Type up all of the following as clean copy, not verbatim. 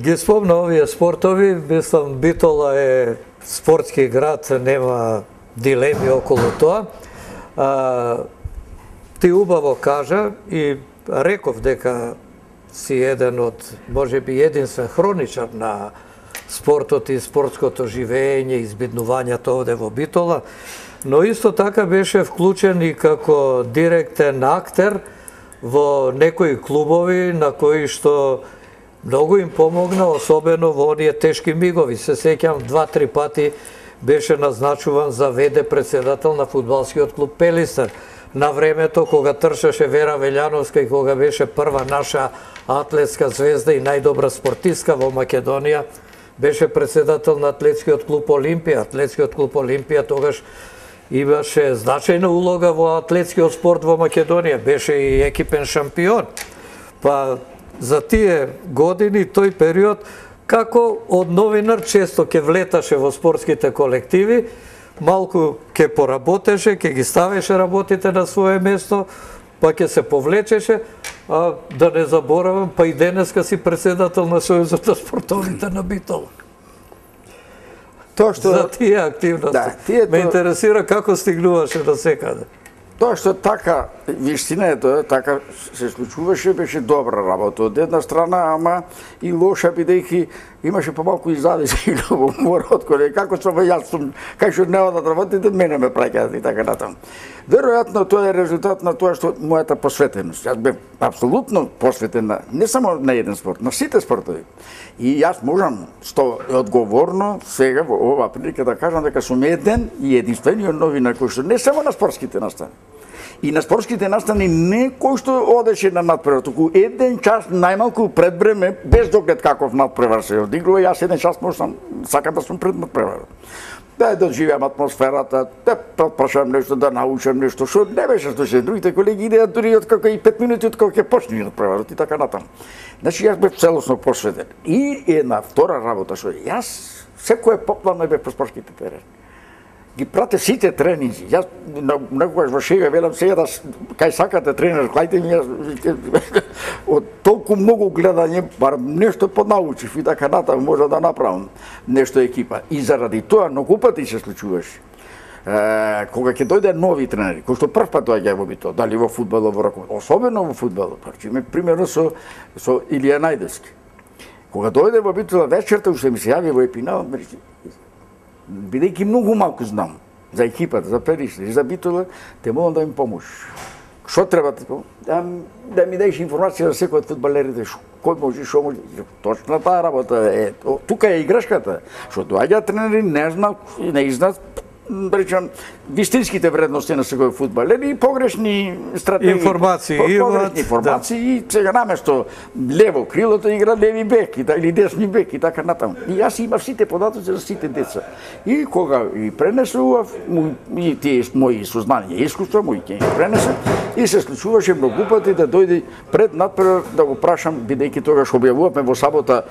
ги спомна овие спортови, мислам, Битола е спортски град, нема дилеми околу тоа. Ти убаво кажа и реков дека си еден од, може би, единствен хроничар на спортот и спортското живење, избиднувањето овде во Битола, но исто така беше вклучен и како директен актер во некои клубови на кои што многу им помогна, особено во оние тешки мигови. Се сеќам 2-3 пати беше назначуван за ВД председател на фудбалскиот клуб Пелистер. На времето кога тршеше Вера Велјановска и кога беше прва наша атлетска звезда и најдобра спортистка во Македонија, беше председател на атлетскиот клуб Олимпија. Атлетскиот клуб Олимпија тогаш имаше значајна улога во атлетскиот спорт во Македонија, беше и екипен шампион. Па за тие години, тој период, како од новинар често ќе влеташе во спортските колективи, малку ќе поработеше, ќе ги ставеше работите на свое место, па ќе се повлечеше, а да не заборавам, па и денеска си председател на Сојузот на спортовите на Битола. За тие активности. Ме интересира како стигнуваше до секаде. Тоа што така, вистина е тоа, така се случуваше, беше добра работа од една страна, ама и лоша, бидејќи имаше помалку и зависи во морот, како сум јас сум, кај што не одат работите, мене ме праќаат и така натаму. Веројатно тоа е резултат на тоа што мојата посветеност. Јас бев апсолутно посветен не само на еден спорт, на сите спортови. И јас можам одговорно сега во оваа прилика да кажам дека сум еден и единствениот новинар кој што не само на спортските настани. И на спортските настани не кој што одеше на надпревар, туку еден час најмалку пред време, без доглед каков надпревар се одигрува, јас еден час можам, сакам да сум пред надпревар. Да доживеам атмосферата, да прашам нешто, да научам нешто, што не беше случај. Другите колеги идеат дури од како и 5 минути од кога ќе почне надпреварот и така натаму. Значи јас бев целосно посветен. И една втора работа што јас секој поплавно бев по спортските терени. Ги прате сите тренинзи. Јас некогаш во шега велам сега да кај сакате тренер, клајте ми од толку многу гледање, бар нешто понаучив и така натаму може да направам нешто екипа. И заради тоа многу пати се случуваше. Кога ќе дојде нови тренери, кои што прв пат доаѓаат во Битола, дали во фудбалот, во ракомет, особено во фудбалот, примерно со Илија Најдевски. Кога дојде во Битола вечерта, уште ми се јави во Епинал, бидејќи многу малку знам за екипата, за Периште и за Битола, те молам да ми помогнеш. Што треба да ми дадеш информација за секој од фудбалерите, кој може, што може. Точно таа работа е. Тука е играшката. Што доаѓаат тренери, не знаат, речам, вистинските вредности на секој фудбалер и погрешни стратегии. Информации и сега наместо лево крилото игра леви бек или десни бек и така натаму. И јас имав сите податоци за сите деца. И кога и пренесував и тие мои сознања и искуства, мои ќе ги пренесам, и се случуваше многу пати да дојде пред надпревар да го прашам, бидејќи тогаш објавувавме во сабота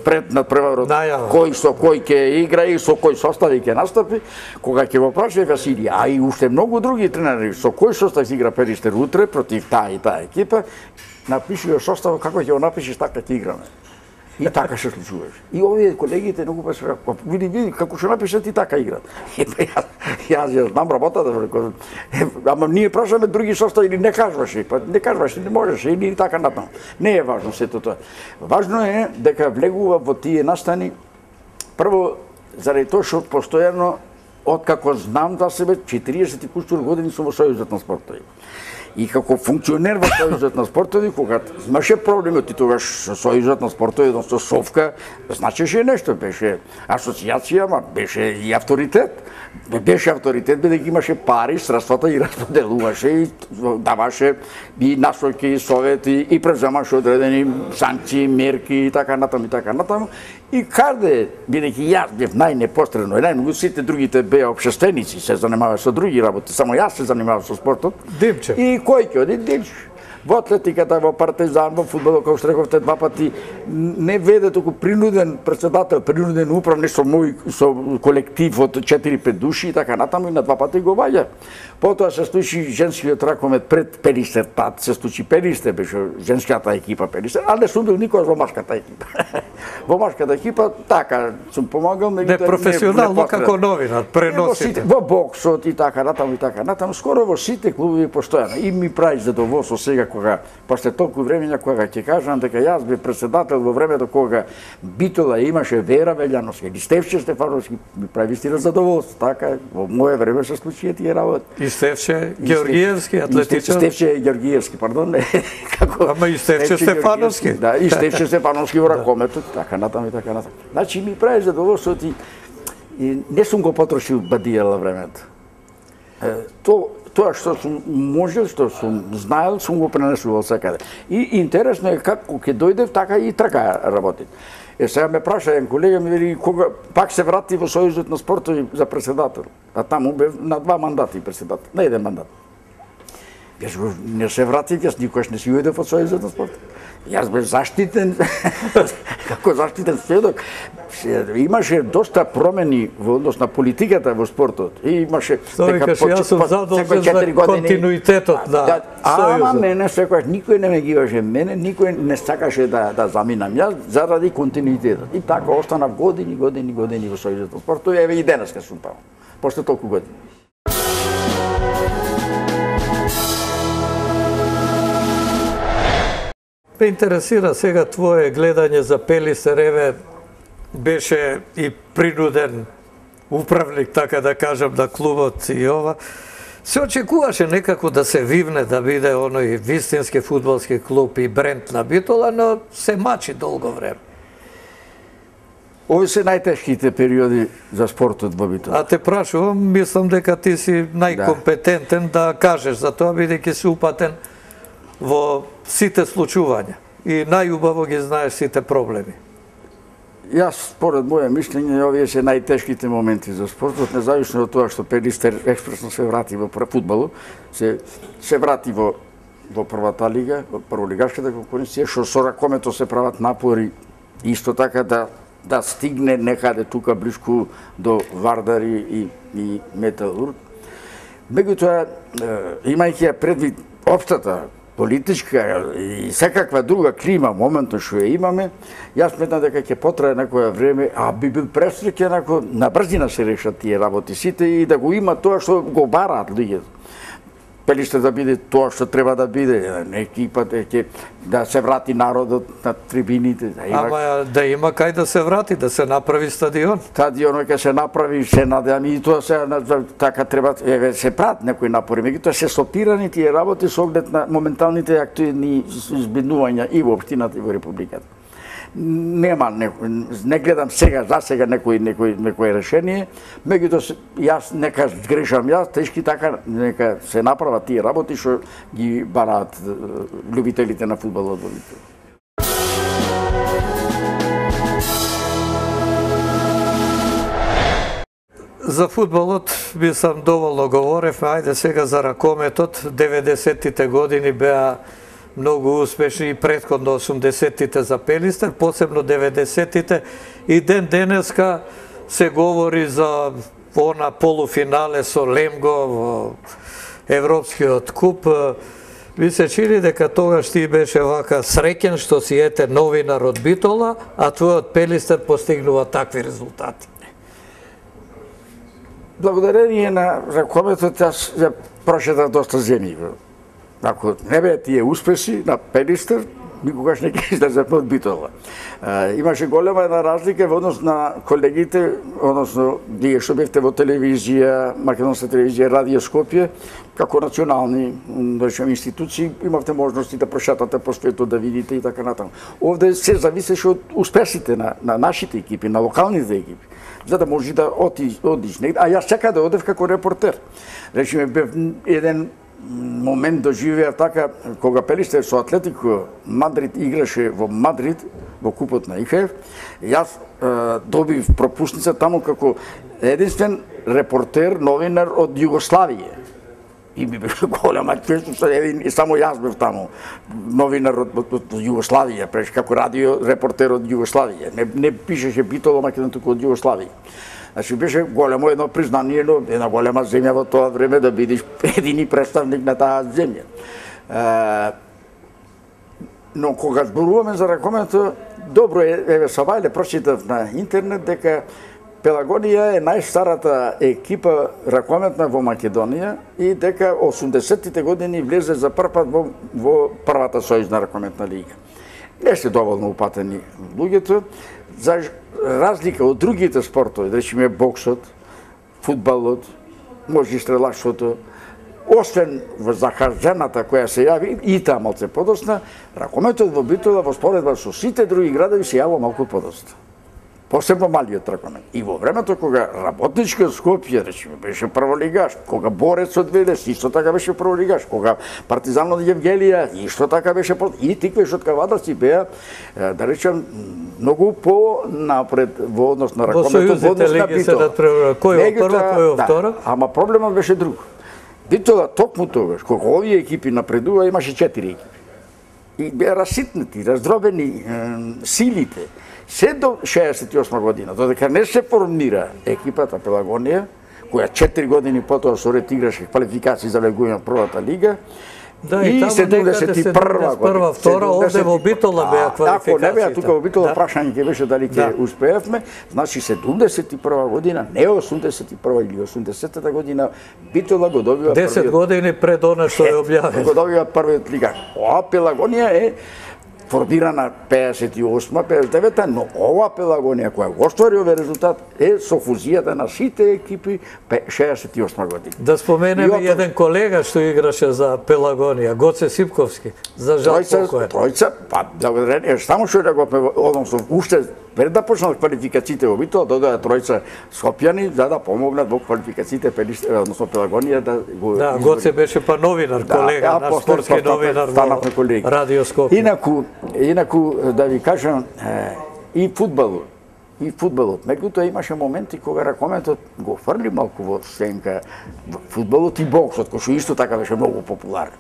пред надпреварот кој со кој ќе игра и со кој состави ќе настапи, кога ќе го прашај Василија, а и уште многу други тренери, со кој состав игра Перистер утре против таа и таа екипа, напиши го составот како ќе го напишеш, така ќе играме. И така се случуваше. И овие колегите многу па се види како ќе напишат и така играт. Јас знам работата, ама ние прашаме други состави или не кажуваше, па не кажуваше, не можеше или така натаму. Не е важно сето тоа. Важно е дека влегува во тие настани прво заради тоа што постојано откако знам за себе 40 и кусур години сум во Сојузот на спортови. И како функционер во Сојузот на спортови, кога имаше проблеми и тогаш Сојузот на спортови, односно Совка, значеше нешто, беше асоцијација, ма беше и авторитет. Беше авторитет, бидејќи имаше пари, средствата и расподелуваше и даваше и насоки, совети и превземаше одредени санкции, мерки и така натаму и така натаму. И каде, бидејќи јас бев најнепосредно и најмногу, сите другите беа општественици, се занимаваа со други работи, само јас се занимавав со спортот. Димче. И кој ќе оди? Димче. во атлетиката, во Партизан, во фудбалот, како што рековте два пати, не веде туку принуден председател, принуден управник со колектив од 4-5 души и така натаму и на два пати го ваѓа. Потоа се случи женскиот ракомет пред Перистер, тад се случи Перистер, беше женската екипа Перистер, а не сум бил никогаш во машката екипа. Во машката екипа, така, сум помагал, не професионално како новинар, преносите. Во боксот и така натаму, скоро во сите клубови постојано. И ми прави задоволство сега кога, после толку времења, кога ќе кажам дека јас бев председател во времето кога Битола имаше Вера Велјановска или Стефче Стефановски, ми прави вистина задоволство. Така, во моје време се случија тие работи. И Стефче Георгиевски, атлетичар. Стефче Георгиевски, пардон. Ама и Стефче Стефановски. Да, и Стефче Стефановски во ракометот, така натаму и така натаму. Значи ми прави задоволство и не сум го потрошил бадијала времето. Тоа што сум можел, што сум знаел, сум го пренесувал секаде. И интересно е како ќе дојдев, така и така работи. Сега ме праша еден колега, ми вели кога пак се врати во Сојузот на спортови за председател. А таму бев на 2 мандати председател, на 1 мандат. Јас не се вратив, јас никогаш не си ујдев од Сојузот на спортот. Јас бев заштитен, како заштитен сведок. Имаше доста промени во однос на политиката во спортот. И имаше јас сум задолжен за континуитетот на Сојузот. Ама мене секогаш никој не ме гиваше, мене никој не сакаше да заминам јас заради континуитетот. И така останав години во Сојузот на спортот. Еве и денеска сум таму. После толку години. Ме интересира сега твое гледање за Пелистер, еве беше и принуден управник, така да кажам, на клубот и ова. Се очекуваше некако да се вивне, да биде оној вистински фудбалски клуб и бренд на Битола, но се мачи долго време. Ови се најтешките периоди за спортот во Битола. А те прашувам, мислам дека ти си најкомпетентен да кажеш за тоа, бидејќи си упатен во сите случувања и најубаво ги знаеш сите проблеми. Јас, според моје мислење, овие се најтешките моменти за спортот, независно од тоа што Пелистер експресно се врати во фудбалот, се врати во првата лига, во прволигашката конкуренција, што со ракомето се прават напори исто така да стигне некаде тука блиску до Вардари и Металург. Меѓутоа, имајќи предвид општата политичка и секаква друга клима моментно што ја имаме, јас сметам дека ќе потрае некоја време, а би бил пресреќен ако на брзина се решат тие работи сите и да го има тоа што го бараат луѓето. Пелистер да биде тоа што треба да биде, екипата ќе да се врати народот на трибините. Ама да има кај да се врати, да се направи стадион. Стадионот ќе се направи, се надевам и тоа се така треба, се прават некои напори, меѓутоа се сопирани тие работи со оглед на моменталните актуелни избеднувања и во општината и во републиката. Нема не гледам сега некој решение, меѓутоа јас нека грешам јас, тешки така нека се направат тие работи што ги бараат љубителите на фудбалот во Битола. За фудбалот би сам доволно говорев, ајде сега за ракометот. 90-тите години беа многу успешни и претходно 80-тите за Пелистер, посебно 90-тите и ден денеска се говори за она полуфинале со Лемго во Европскиот куп. Ви се чини дека тогаш ти беше вака среќен што си ете новинар од Битола, а твојот Пелистер постигнува такви резултати? Благодарение на ракометот јас ја прошетав доста земји. Ако не беа тие успеси на Пелистер, никогаш не ќе излеземе од Битола. Имаше голема една разлика во однос на колегите, односно вие што бевте во телевизија, Македонска телевизија, Радио Скопје, како национални институции, имавте можности да прошетате по светот, да видите и така натаму. Овде се зависеше од успесите на нашите екипи, на локалните екипи, за да може да одиш негде. А јас секаде одев како репортер. Речеме, бев еден момент доживеа така, кога Пелистер со Атлетико Мадрид играше во Мадрид, во купот на ИХФ, јас добив пропусница таму како единствен репортер, новинар од Југославија. И ми беше голема чест, само јас бев таму, новинар од Југославија, преш како радио репортер од Југославија. Не пишеше Битола Македонија, туку од Југославија. Значи беше големо едно признание на една голема земја во тоа време да бидеш едини представник на таа земја. Но кога зборуваме за ракометот, добро е, еве Савајле прочитав на интернет дека Пелагонија е најстарата екипа ракометна во Македонија и дека 80-тите години влезе за прв пат во првата сојузна ракометна лига. Не се доволно упатени луѓето, за разлика од другите спортови, да речеме боксот, фудбалот, може и стрелашството, освен за жената која се јави и таа малце подосна, ракометот во Битола во споредба со сите други градови се јавува малку подосна. Посебно малиот ракомет. И во времето кога работничка Скопје, речеме, беше прволигаш, кога Борецот Велес исто така беше прволигаш, кога Партизанот Јевгелија исто така беше и тикве шоткавадаци беа, да речем, многу по-напред во однос на ракометот, во однос на Битола. Кој е прва, кој е втора? Ама проблемот беше друг. Битола токму тогаш, кога овие екипи напредува, имаше 4 екипи. И беа раситнати, раздробени силите. Се до 68 година, додека не се формира екипата Пелагонија, која 4 години потоа со ред играше квалификации за легување на првата лига, да, и 71 година, втора, овде во Битола беа квалификациите. Ако не беа тука во Битола, прашање ќе беше дали ќе успеевме, значи 71 година, не 81 или 80-та година, Битола го добива 10 години пред она што е објавен. Го добива првиот лига. Ова Пелагонија е формирана 58-59, но ова Пелагонија која го оствари овој резултат е со фузијата на сите екипи 68 година. Да споменеме еден колега што играше за Пелагонија, Гоце Сипковски, за жал покоен. Тројца, па благодарение, само што да го односно уште пред да почнат квалификациите во Битола, додоа тројца скопјани за да помогнат во квалификациите, односно Пелагонија да го... Да, Гоце беше па новинар, колега, наш спортски новинар во Радио Скопје. Инаку, да ви кажам, и фудбалот, меѓутоа имаше моменти кога ракометот го фрли малку во сенка, фудбалот и боксот, кој што исто така беше многу популарен.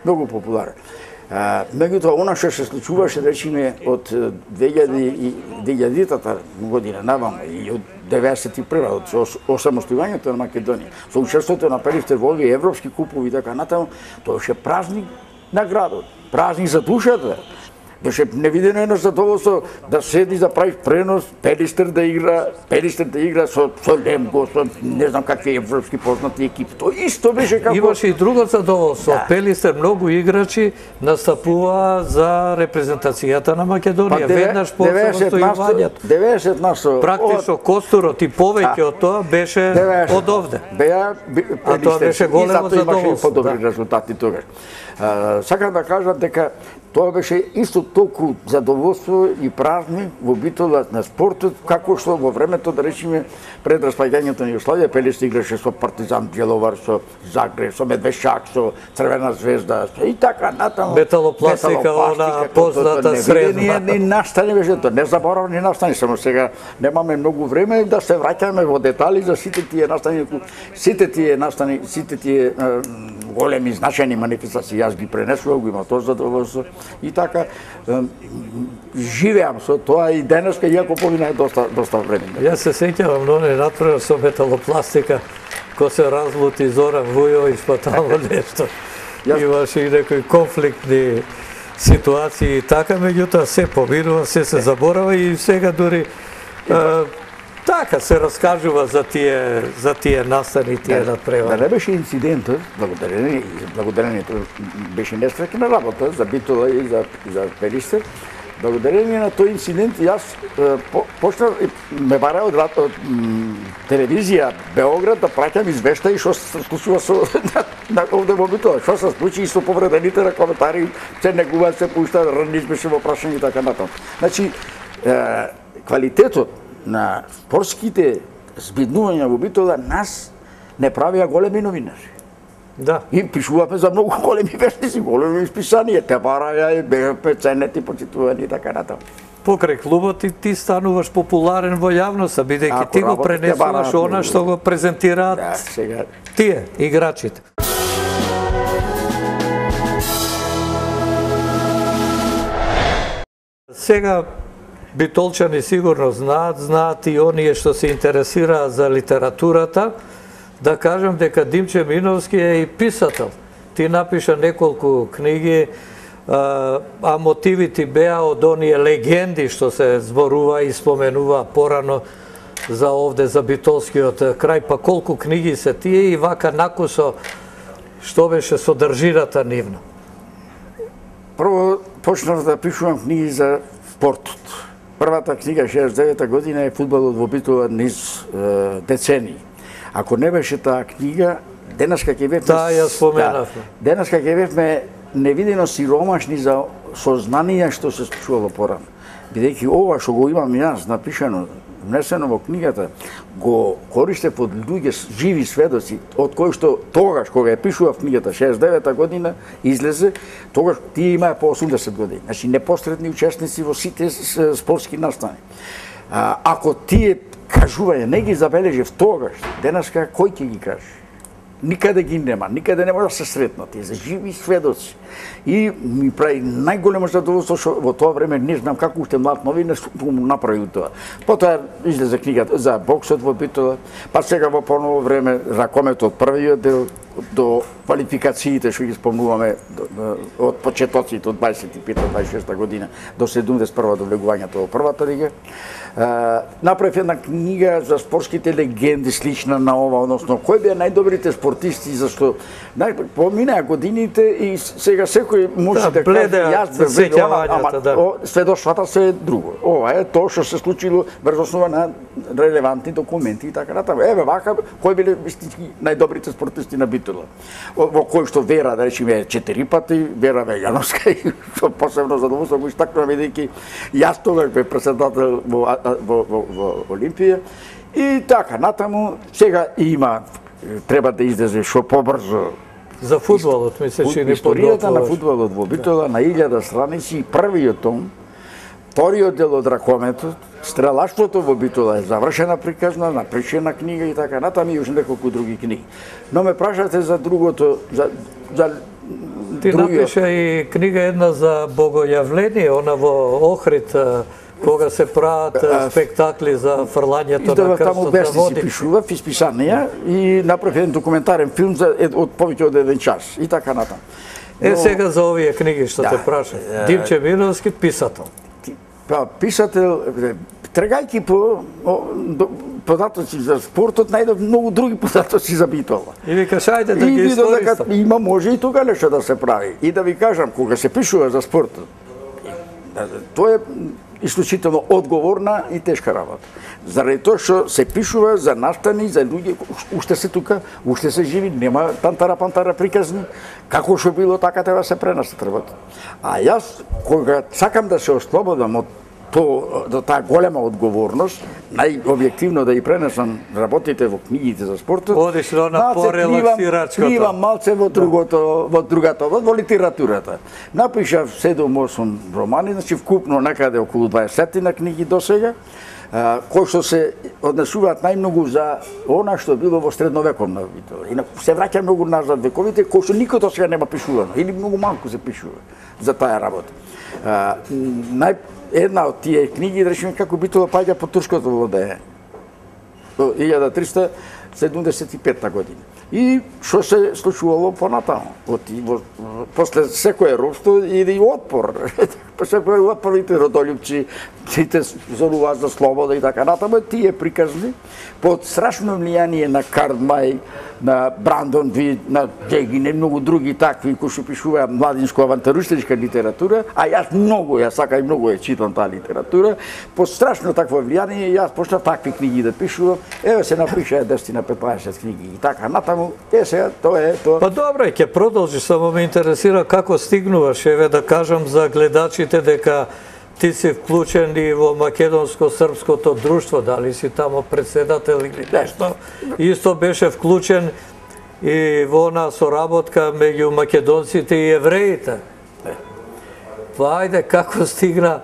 Многу популарен. Меѓутоа, она што се случуваше, речиме, од 2000-та година наваму и од 91-та, од осамостојувањето на Македонија, со учеството на Пелистер во овие европски купови и така натаму, тоа беше празник на градот, празник за душата. Беше невидено едно задоволство да седи да прави пренос, Пелистер да игра со Лемго, со не знам какви европски познати екипи. Тоа исто беше како... Имаше и друго задоволство. Пелистер многу играчи настапува за репрезентацијата на Македонија. Веднаш по самостојувањето. 90%. Практично Костурот и повеќе од тоа беше од овде. Беа а тоа беше големо задоволство. Подобри резултати тогаш. Сакам да кажам дека тоа беше исто толку задоволство и празник во Битола на спортот, како што во времето, да речеме, пред распаѓањето на Југославија, Пелистер играше со Партизан Бјеловар, со Загреб, со Медвешак, со Црвена звезда, и така натаму. Металопластика, она позната средна. Не настани беше тоа, не заборав, не настани, само сега немаме многу време да се враќаме во детали за сите тие настани, сите тие големи значајни манифестации, јас ги пренесував, го имам тоа задоволство и така живеам со тоа и денеска, иако помина доста време. Јас се сеќавам на оној натпревар со металопластика, кој се разлути Зоран Вујовиќ, па тамо нешто. Имаше и некои конфликтни ситуации и така, меѓутоа се поминува, се заборава и сега дури така се раскажува за тие настани, тие надпревари. Да не беше инцидентот, благодарението беше несреќна работа за Битола и за Пелистер. Благодарение на тој инцидент, јас почнав, ме бараја од телевизија Београд да праќам извештаи што се случува овде во Битола, што се случи и со повредените ракометари, се негуваат, се пушта, раниш беше во прашање и така натаму. Значи, квалитетот на спортските збиднувања во Битола нас не правија големи новинари. Да. И пишуваме за многу големи вестници, големи исписанија, те бараја и беа ценети, почитувани и така натаму. Покрај клубот ти стануваш популарен во јавноста, бидејќи ти го пренесуваш она што го презентираат тие играчите. сега битолчани сигурно знаат и оние што се интересираат за литературата, да кажем дека Димче Миновски е и писател. Ти напиша неколку книги, а мотивите беа од оние легенди што се зборува и споменува порано за овде, за битолскиот крај, па колку книги се тие и вака накусо што беше содржината нивна? Прво почнав да пишувам книги за спортот. Првата книга, 69-та година, е фудбалот во Битола низ децении. Ако не беше таа книга, денеска ќе бевме... Таа ја споменавме. Денеска ќе бевме невидено сиромашни за сознанија што се случувало порано. Бидејќи ова што го имам јас напишано, внесено во книгата, го користев од луѓе живи сведоци, од кои што тогаш кога ја пишував книгата 69-та година излезе, тогаш тие имаа по 80 години. Значи непосредни учесници во сите спортски настани. Ако тие кажување не ги забележев тогаш, денеска кој ќе ги каже? Никаде ги нема, никаде не може да се сретнат, тие се живи сведоци. И ми прави најголемо задоволство што во тоа време не знам како уште млад новинар му направил тоа. Потоа излезе книгата за боксот во Битола, па сега во поново време ракометот првиот дел до квалификациите што ги спомнуваме од почетоците од 25-26 година до 71 до влегувањето во првата лига. Направив една книга за спортските легенди слична на ова, односно кои беа најдобрите спортисти, зашто поминаа годините и сега секој може да каже јас да сеќавањата, сведоштвата се друго. Ова е тоа што се случило врз основа на релевантни документи и така натаму. Еве вака кои биле вистински најдобрите спортисти на Битола. Во кој што Вера, да речеме, 4 пати, Вера Вејановска, и што посебно задоволство го истакнува, бидејќи јас тогаш бев председател во Олимпија. И така, натаму, сега има, треба да излезе шо побрзо. За фудбалот, ми се чини историјата на фудбалот во Битола на 1000 страници, првиот том, вториот дел од ракометот, стрелаштвото во Битола е завршена приказна, напишена книга и така натаму и уште неколку други книги. Но ме прашате за другото, за Ти напиша и книга една за богојавление, она во Охрид, кога се прават спектакли за фрлањето на крстот на води. Си пишував, исписанија и направив еден документарен филм од повеќе од 1 час и така натаму. Сега за овие книги што те прашав. Димче Миновски, писател. Писател, трагајќи по податоци за спортот, најдов многу други податоци за Битола. И ви кажа, ајде да ги истористам. Има, може и тога нешто да се прави. И да ви кажам, кога се пишува за спортот, тоа е исклучително одговорна и тешка работа. Заради тоа што се пишува за настани, за луѓе, уште се тука, уште се живи, нема пантара приказни, како што било, така треба се пренесат работа. А јас, кога сакам да се ослободам од до таа голема одговорност, најобјективно да ја пренесам работите во книгите за спортот, одиш на порелаксирачкото. Пливам малце во другата, во литературата. Напишав 7-8 романи, значи вкупно некаде околу 20 на книги до сега, кои што се однесуваат најмногу за она што било во средновековна Битола. И се враќа многу назад вековите, кои што никој до сега нема пишувано, или многу малку се пишува за таа работа. Една од тие книги, да речеме, како Битола паѓа по турското владење. До 1375 година. И што се случувало понатаму. После секое робство иде и отпор. Секој отпорите родолюбци, сите зоруваат за слобода и така натаму, тие приказни под страшно влијание на Карл Мај, на Брандон Ви, на Дегин и многу други такви кои што пишуваа младинско-авантуристичка литература, а јас сакам и многу ја читам таа литература, под страшно такво влијание јас почнав такви книги да пишувам, еве се напишаа 10-15 книги и така натаму, сега тоа е тоа. Па добре, ќе продолжи, само ме интересира како стигнуваш, еве да кажам за гледачите дека ти си вклучен и во македонско-српското друштво, дали си тамо председател или нешто. Исто беше вклучен и во она соработка меѓу македонците и евреите. Па ајде, како стигна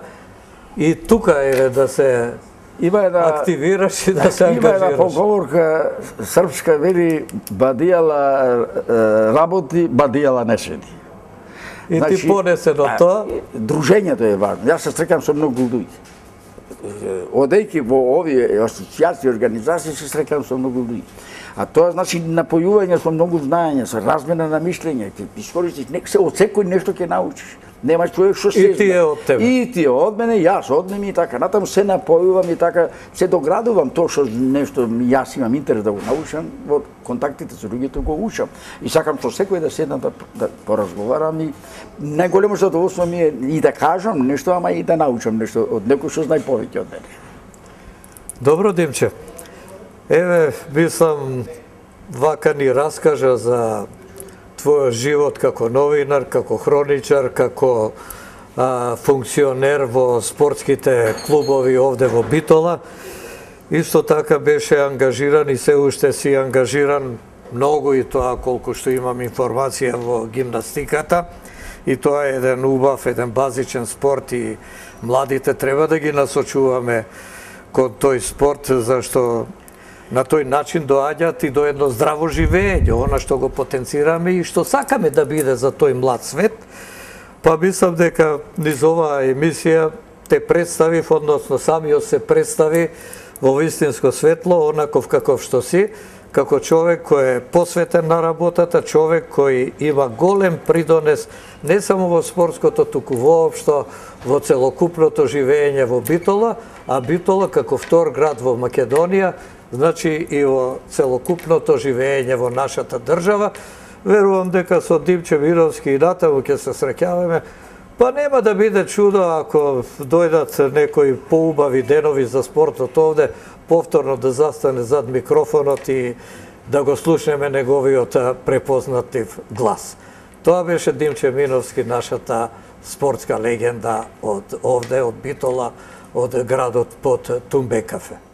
и тука еве да се активираш и да се ангажираш? Има една поговорка српска, вели, бадијала работи, бадијала не седи. И ти понесе до тоа? Дружењето е важно. Јас се среќам со многу луѓе. Одејќи во овие асоцијации, организации, се среќам со многу луѓе. А тоа значи напојување со многу знаење, со размена на мишлење, ќе искористиш од секој нешто ќе научиш. Нема човек што се И тие од тебе. И тие од мене, јас од мене и така. Натаму се напојувам и така, се доградувам тоа што нешто јас имам интерес да го научам, во контактите со луѓето го учам. И сакам со секој да седнам да поразговарам и најголемо задоволство ми е и да кажам нешто, ама и да научам нешто од некој што знае повеќе од мене. Добро, Димче. Еве, мислам, вака ни раскажа за твојот живот како новинар, како хроничар, како функционер во спортските клубови овде во Битола. Исто така беше ангажиран и се уште си ангажиран многу, и тоа колку што имам информација, во гимнастиката. И тоа е еден убав, еден базичен спорт и младите треба да ги насочуваме кон тој спорт, зашто на тој начин доаѓаат и до едно здраво живење, она што го потенцираме и што сакаме да биде за тој млад свет. Па мислам дека низ оваа емисија те представив, односно самиот се представи во вистинско светло, онаков каков што си, како човек кој е посветен на работата, човек кој има голем придонес не само во спортското, туку воопшто во целокупното живење во Битола, а Битола како втор град во Македонија, значи и во целокупното живење во нашата држава. Верувам дека со Димче Миновски и натаму ќе се среќаваме. Па нема да биде чудо ако дојдат некои поубави денови за спортот овде, повторно да застане зад микрофонот и да го слушнеме неговиот препознатлив глас. Тоа беше Димче Миновски, нашата спортска легенда од овде, од Битола, од градот под Тумбекафе.